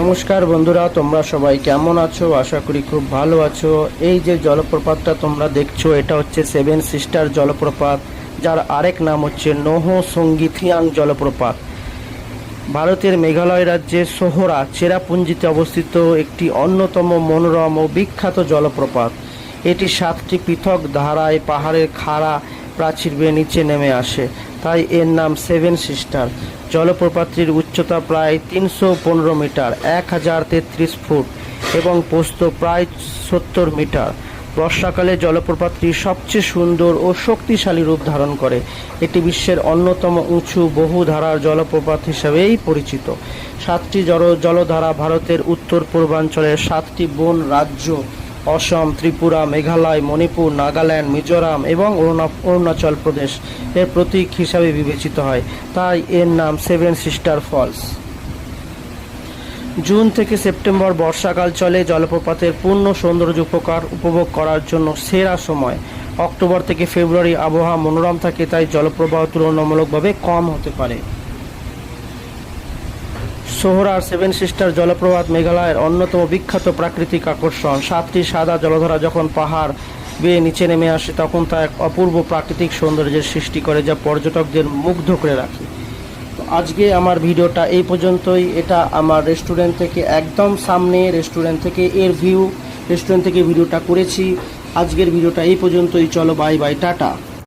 নমস্কার বন্ধুরা, তোমরা সবাই কেমন আছো? আশা করি খুব ভালো আছো। এই যে জলপ্রপাতটা তোমরা দেখছো, এটা হচ্ছে সেভেন সিস্টার জলপ্রপাত, যার আরেক নাম হচ্ছে নোহসঙ্গিথিয়াং জলপ্রপাত। ভারতের মেঘালয় রাজ্যের সোহরা চেরাপুঞ্জিতে অবস্থিত একটি অন্যতম মনোরম ও বিখ্যাত জলপ্রপাত। এটি 7টি পৃথক ধারায় পাহাড়ের খাড়া প্রাচীর বেয়ে নিচে নেমে আসে, তাই এর নাম সেভেন সিস্টার। জলপ্রপাতটির উচ্চতা প্রায় 315 মিটার, 1033 ফুট এবং প্রস্থ প্রায় 70 মিটার। বর্ষাকালে জলপ্রপাতটি সবচেয়ে সুন্দর ও শক্তিশালী রূপ ধারণ করে। এটি বিশ্বের অন্যতম উঁচু বহুধারার জলপ্রপাত হিসেবেই পরিচিত। 7টি জলধারা ভারতের উত্তর পূর্বাঞ্চলের 7টি বন রাজ্য অসম, ত্রিপুরা, মেঘালয়, মণিপুর, নাগাল্যান্ড, মিজোরাম এবং অরুণাচল প্রদেশ এর প্রতীক হিসাবে বিবেচিত হয়, তাই এর নাম সেভেন সিস্টার ফলস। জুন থেকে সেপ্টেম্বর বর্ষাকাল চলে। জলপ্রপাতের পূর্ণ সৌন্দর্য উপভোগ করার জন্য সেরা সময়। অক্টোবর থেকে ফেব্রুয়ারি আবহাওয়া মনোরম থাকে, তাই জলপ্রবাহ তুলনামূলকভাবে কম হতে পারে। সোহরার সেভেন সিস্টার জলপ্রপাত মেঘালয়ের অন্যতম বিখ্যাত প্রাকৃতিক আকর্ষণ। 7টি সাদা জলধারা যখন পাহাড় বেয়ে নিচে নেমে আসে, তখন তা এক অপূর্ব প্রাকৃতিক সৌন্দর্যের সৃষ্টি করে, যা পর্যটকদের মুগ্ধ করে রাখে। তো আজকে আমার ভিডিওটা এই পর্যন্তই। এটা আমার রেস্টুরেন্ট থেকে একদম সামনে, রেস্টুরেন্ট থেকে ভিডিওটা করেছি। আজকের ভিডিওটা এই পর্যন্তই। চলো, বাই বাই, টাটা।